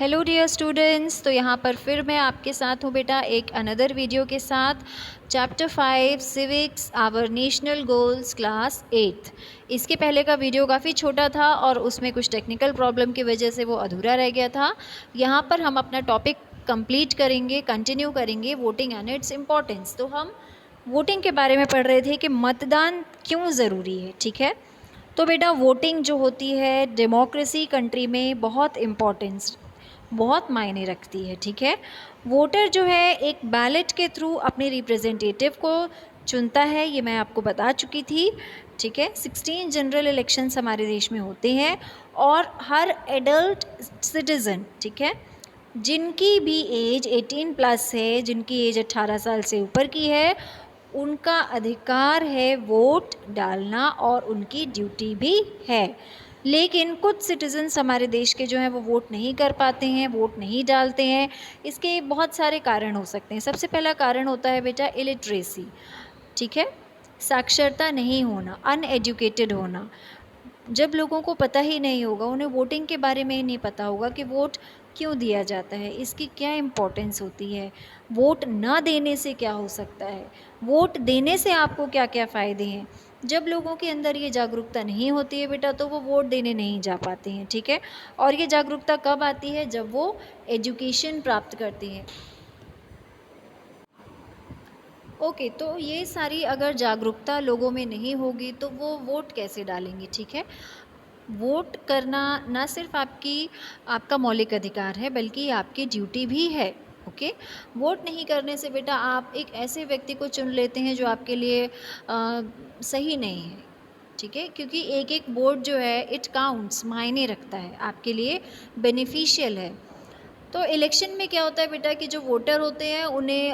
Hello dear students. तो यहाँ पर फिर मैं आपके साथ हूँ बेटा एक अनदर वीडियो के साथ। Chapter 5 civics our national goals class 8। इसके पहले का वीडियो काफ़ी छोटा था और उसमें कुछ टेक्निकल प्रॉब्लम की वजह से वो अधूरा रह गया था। यहाँ पर हम अपना टॉपिक कंप्लीट करेंगे, कंटिन्यू करेंगे, वोटिंग एंड इट्स इम्पॉर्टेंस। तो हम वोटिंग के बारे में पढ़ रहे थे कि मतदान क्यों ज़रूरी है। ठीक है, तो बेटा वोटिंग जो होती है डेमोक्रेसी कंट्री में बहुत मायने रखती है। ठीक है, वोटर जो है एक बैलेट के थ्रू अपने रिप्रेजेंटेटिव को चुनता है, ये मैं आपको बता चुकी थी। ठीक है, 16 जनरल इलेक्शंस हमारे देश में होते हैं और हर एडल्ट सिटीज़न, ठीक है, जिनकी भी एज 18 प्लस है, जिनकी एज 18 साल से ऊपर की है, उनका अधिकार है वोट डालना और उनकी ड्यूटी भी है। लेकिन कुछ सिटीजन्स हमारे देश के जो हैं वो वोट नहीं कर पाते हैं, वोट नहीं डालते हैं। इसके बहुत सारे कारण हो सकते हैं। सबसे पहला कारण होता है बेटा इलिटरेसी। ठीक है, साक्षरता नहीं होना, अनएजुकेटेड होना। जब लोगों को पता ही नहीं होगा, उन्हें वोटिंग के बारे में ही नहीं पता होगा कि वोट क्यों दिया जाता है, इसकी क्या इम्पोर्टेंस होती है, वोट ना देने से क्या हो सकता है, वोट देने से आपको क्या क्या फ़ायदे हैं। जब लोगों के अंदर ये जागरूकता नहीं होती है बेटा, तो वो वोट देने नहीं जा पाते हैं। ठीक है, और ये जागरूकता कब आती है? जब वो एजुकेशन प्राप्त करते हैं। ओके, तो ये सारी अगर जागरूकता लोगों में नहीं होगी तो वो वोट कैसे डालेंगे। ठीक है, वोट करना ना सिर्फ आपका मौलिक अधिकार है, बल्कि आपकी ड्यूटी भी है। ओके, वोट नहीं करने से बेटा आप एक ऐसे व्यक्ति को चुन लेते हैं जो आपके लिए सही नहीं है। ठीक है, क्योंकि एक एक वोट जो है इट काउंट्स, मायने रखता है, आपके लिए बेनिफिशियल है। तो इलेक्शन में क्या होता है बेटा कि जो वोटर होते हैं उन्हें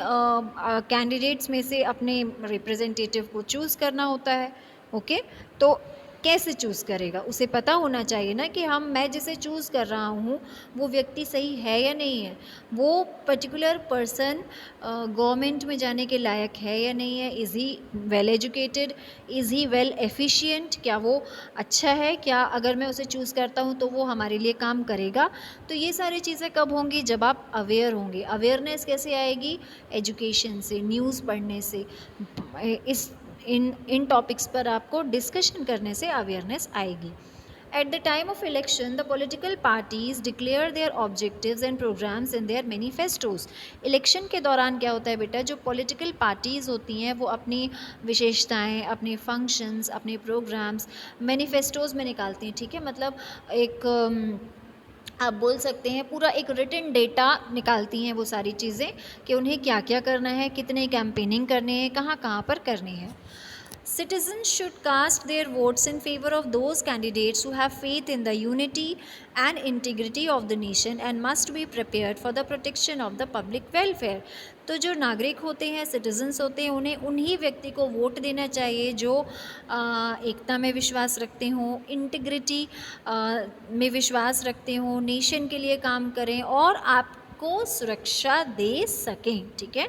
कैंडिडेट्स में से अपने रिप्रेजेंटेटिव को चूज़ करना होता है। ओके, तो कैसे चूज़ करेगा, उसे पता होना चाहिए ना कि मैं जिसे चूज़ कर रहा हूँ वो व्यक्ति सही है या नहीं है, वो पर्टिकुलर पर्सन गवर्नमेंट में जाने के लायक है या नहीं है, is he well educated, is he well efficient, क्या वो अच्छा है, क्या अगर मैं उसे चूज़ करता हूँ तो वो हमारे लिए काम करेगा। तो ये सारी चीज़ें कब होंगी? जब आप अवेयर होंगे। अवेयरनेस कैसे आएगी? एजुकेशन से, न्यूज़ पढ़ने से, इस इन टॉपिक्स पर आपको डिस्कशन करने से अवेयरनेस आएगी। At the time of election, the political parties declare their objectives and programs in their manifestos. Election के दौरान क्या होता है बेटा, जो पॉलिटिकल पार्टीज़ होती हैं वो अपनी विशेषताएं, अपने फंक्शंस, अपने प्रोग्राम्स मैनिफेस्टोज़ में निकालती हैं। ठीक है, मतलब एक आप बोल सकते हैं पूरा एक रिटन डेटा निकालती हैं वो सारी चीज़ें कि उन्हें क्या क्या करना है, कितने कैंपेनिंग करने हैं, कहाँ कहाँ पर करनी है। Citizens should cast their votes in favor of those candidates who have faith in the unity and integrity of the nation and must be prepared for the protection of the public welfare. तो जो नागरिक होते हैं, citizens होते हैं, उन्हें उन्हीं व्यक्ति को वोट देना चाहिए जो एकता में विश्वास रखते हों, इंटीग्रिटी में विश्वास रखते हों, नेशन के लिए काम करें और आपको सुरक्षा दे सकें। ठीक है,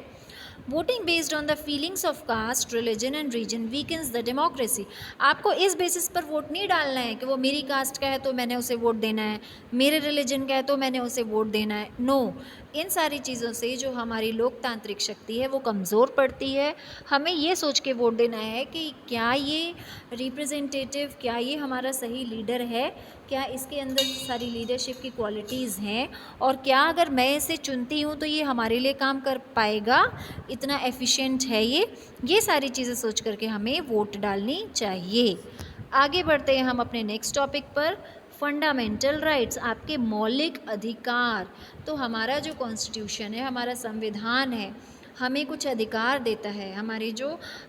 voting based on the feelings of caste, religion and region weakens the democracy. आपको इस बेसिस पर वोट नहीं डालना है कि वो मेरी कास्ट का है तो मैंने उसे वोट देना है, मेरे रिलीजन का है तो मैंने उसे वोट देना है। नो, इन सारी चीज़ों से जो हमारी लोकतांत्रिक शक्ति है वो कमज़ोर पड़ती है। हमें ये सोच के वोट देना है कि क्या ये रिप्रेजेंटेटिव, क्या ये हमारा सही लीडर है, क्या इसके अंदर सारी लीडरशिप की क्वालिटीज़ हैं, और क्या अगर मैं इसे चुनती हूँ तो ये हमारे लिए काम कर पाएगा, इतना एफिशिएंट है ये सारी चीज़ें सोच करके हमें वोट डालनी चाहिए। आगे बढ़ते हैं हम अपने नेक्स्ट टॉपिक पर, फंडामेंटल राइट्स, आपके मौलिक अधिकार। तो हमारा जो कॉन्स्टिट्यूशन है, हमारा संविधान है, हमें कुछ अधिकार देता है, हमारे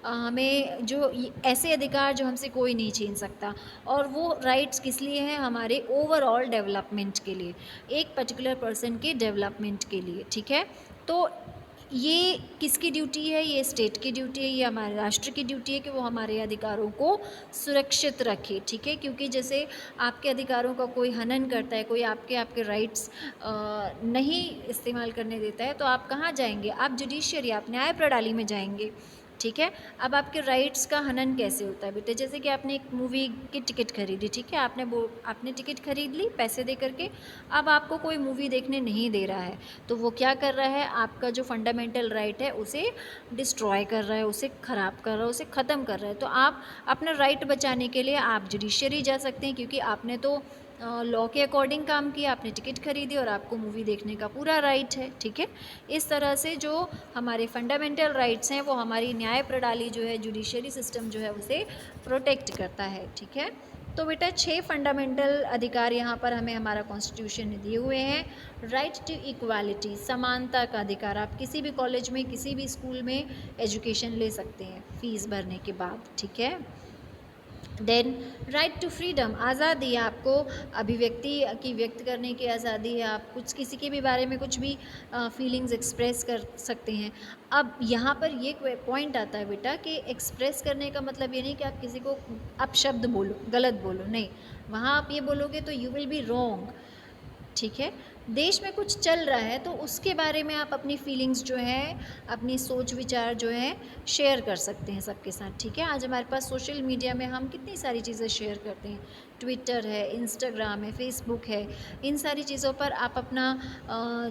हमें जो ऐसे अधिकार जो हमसे कोई नहीं छीन सकता, और वो राइट्स किस लिए हैं? हमारे ओवरऑल डेवलपमेंट के लिए, एक पर्टिकुलर पर्सन के डेवलपमेंट के लिए। ठीक है, तो ये किसकी ड्यूटी है? ये स्टेट की ड्यूटी है, ये हमारे राष्ट्र की ड्यूटी है कि वो हमारे अधिकारों को सुरक्षित रखे। ठीक है, क्योंकि जैसे आपके अधिकारों का कोई हनन करता है, कोई आपके राइट्स नहीं इस्तेमाल करने देता है, तो आप कहाँ जाएंगे? आप जुडिशरी, आप न्याय प्रणाली में जाएंगे। ठीक है। अब आपके राइट्स का हनन कैसे होता है बेटे, जैसे कि आपने एक मूवी की टिकट खरीदी, ठीक है, आपने टिकट खरीद ली पैसे दे करके, अब आपको कोई मूवी देखने नहीं दे रहा है, तो वो क्या कर रहा है, आपका जो फंडामेंटल राइट है उसे डिस्ट्रॉय कर रहा है, उसे ख़राब कर रहा है, उसे ख़त्म कर रहा है। तो आप अपना राइट बचाने के लिए आप जुडिशरी जा सकते हैं, क्योंकि आपने तो लॉ के अकॉर्डिंग काम किया, आपने टिकट खरीदी और आपको मूवी देखने का पूरा राइट है, ठीक है। इस तरह से जो हमारे फंडामेंटल राइट्स हैं वो हमारी न्याय प्रणाली जो है, जुडिशरी सिस्टम जो है, उसे प्रोटेक्ट करता है, ठीक है। तो बेटा 6 फंडामेंटल अधिकार यहाँ पर हमें हमारा कॉन्स्टिट्यूशन ने दिए हुए हैं। राइट टू इक्वालिटी, समानता का अधिकार, आप किसी भी कॉलेज में किसी भी स्कूल में एजुकेशन ले सकते हैं फ़ीस भरने के बाद, ठीक है। देन राइट टू फ्रीडम, आज़ादी, आपको अभिव्यक्ति की व्यक्त करने की आज़ादी है, आप कुछ किसी के भी बारे में कुछ भी फीलिंग्स एक्सप्रेस कर सकते हैं। अब यहाँ पर ये पॉइंट आता है बेटा कि एक्सप्रेस करने का मतलब ये नहीं कि आप किसी को अपशब्द बोलो, गलत बोलो, नहीं, वहाँ आप ये बोलोगे तो यू विल बी रॉन्ग, ठीक है। देश में कुछ चल रहा है तो उसके बारे में आप अपनी फीलिंग्स जो है, अपनी सोच विचार जो है शेयर कर सकते हैं सबके साथ, ठीक है। आज हमारे पास सोशल मीडिया में हम कितनी सारी चीज़ें शेयर करते हैं, ट्विटर है, इंस्टाग्राम है, फेसबुक है, इन सारी चीज़ों पर आप अपना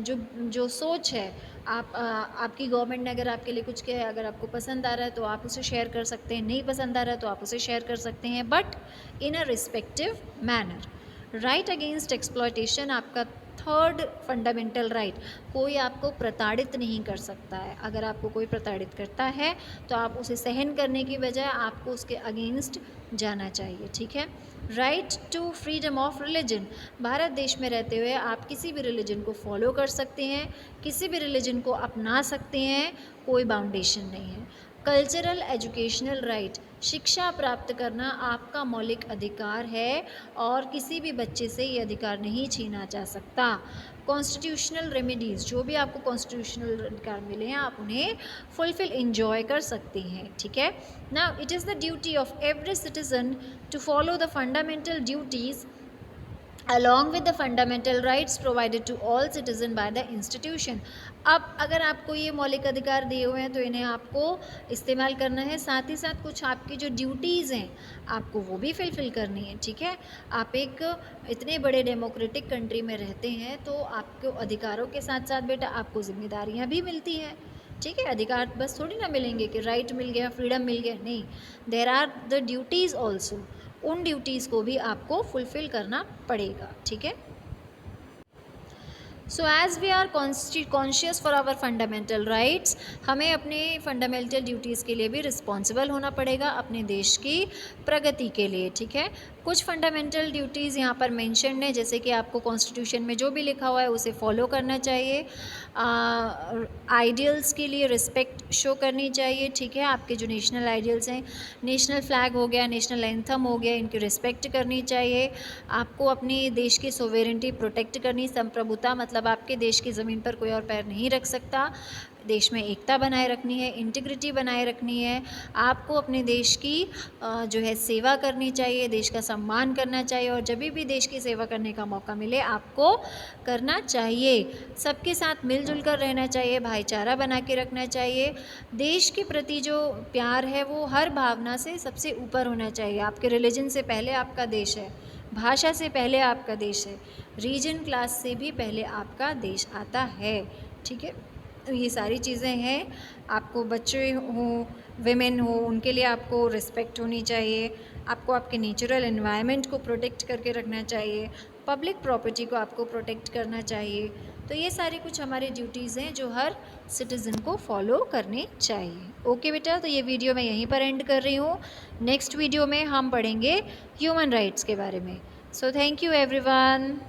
जो जो सोच है, आपकी गवर्नमेंट ने अगर आपके लिए कुछ किया है, अगर आपको पसंद आ रहा है तो आप उसे शेयर कर सकते हैं, नहीं पसंद आ रहा है तो आप उसे शेयर कर सकते हैं, but in a respective manner. Right against exploitation, आपका थर्ड फंडामेंटल राइट, कोई आपको प्रताड़ित नहीं कर सकता है। अगर आपको कोई प्रताड़ित करता है तो आप उसे सहन करने की बजाय आपको उसके अगेंस्ट जाना चाहिए, ठीक है। Right to freedom of religion, Bharat देश में रहते हुए आप किसी भी रिलीजन को फॉलो कर सकते हैं, किसी भी रिलीजन को अपना सकते हैं, कोई बाउंडेशन नहीं है। कल्चरल एजुकेशनल राइट, शिक्षा प्राप्त करना आपका मौलिक अधिकार है और किसी भी बच्चे से ये अधिकार नहीं छीना जा सकता। कॉन्स्टिट्यूशनल रेमेडीज़, जो भी आपको कॉन्स्टिट्यूशनल अधिकार मिले हैं आप उन्हें फुलफिल इंजॉय कर सकते हैं, ठीक है। Now it is the duty of every citizen to follow the fundamental duties along with the fundamental rights provided to all citizen by the institution। अब अगर आपको ये मौलिक अधिकार दिए हुए हैं तो इन्हें आपको इस्तेमाल करना है, साथ ही साथ कुछ आपकी जो ड्यूटीज़ हैं आपको वो भी फुलफिल करनी है, ठीक है। आप एक इतने बड़े डेमोक्रेटिक कंट्री में रहते हैं तो आपको अधिकारों के साथ साथ बेटा आपको जिम्मेदारियाँ भी मिलती हैं, ठीक है। अधिकार बस थोड़ी ना मिलेंगे कि राइट मिल गया, फ्रीडम मिल गया, नहीं, there are the duties also, उन ड्यूटीज़ को भी आपको फुलफ़िल करना पड़ेगा, ठीक है। So as we are conscious for our fundamental rights, हमें अपने फंडामेंटल ड्यूटीज़ के लिए भी रिस्पॉन्सिबल होना पड़ेगा अपने देश की प्रगति के लिए, ठीक है। कुछ फंडामेंटल ड्यूटीज़ यहाँ पर मेंशन्ड है, जैसे कि आपको कॉन्स्टिट्यूशन में जो भी लिखा हुआ है उसे फॉलो करना चाहिए, आइडियल्स के लिए रिस्पेक्ट शो करनी चाहिए, ठीक है। आपके जो नेशनल आइडियल्स हैं, नेशनल फ्लैग हो गया, नेशनल एंथम हो गया, इनकी रिस्पेक्ट करनी चाहिए। आपको अपने देश की सोवेरेंटी प्रोटेक्ट करनी, संप्रभुता मतलब आपके देश की ज़मीन पर कोई और पैर नहीं रख सकता, देश में एकता बनाए रखनी है, इंटीग्रिटी बनाए रखनी है। आपको अपने देश की जो है सेवा करनी चाहिए, देश का सम्मान करना चाहिए, और जब भी देश की सेवा करने का मौका मिले आपको करना चाहिए। सबके साथ मिलजुल कर रहना चाहिए, भाईचारा बना के रखना चाहिए। देश के प्रति जो प्यार है वो हर भावना से सबसे ऊपर होना चाहिए। आपके रिलीजन से पहले आपका देश है, भाषा से पहले आपका देश है, रीजन क्लास से भी पहले आपका देश आता है, ठीक है। तो ये सारी चीज़ें हैं, आपको बच्चे हों, विमेन हो, उनके लिए आपको रिस्पेक्ट होनी चाहिए, आपको आपके नेचुरल एनवायरनमेंट को प्रोटेक्ट करके रखना चाहिए, पब्लिक प्रॉपर्टी को आपको प्रोटेक्ट करना चाहिए। तो ये सारी कुछ हमारी ड्यूटीज़ हैं जो हर सिटीज़न को फॉलो करनी चाहिए। ओके बेटा, तो ये वीडियो मैं यहीं पर एंड कर रही हूँ। नेक्स्ट वीडियो में हम पढ़ेंगे ह्यूमन राइट्स के बारे में। So thank you everyone.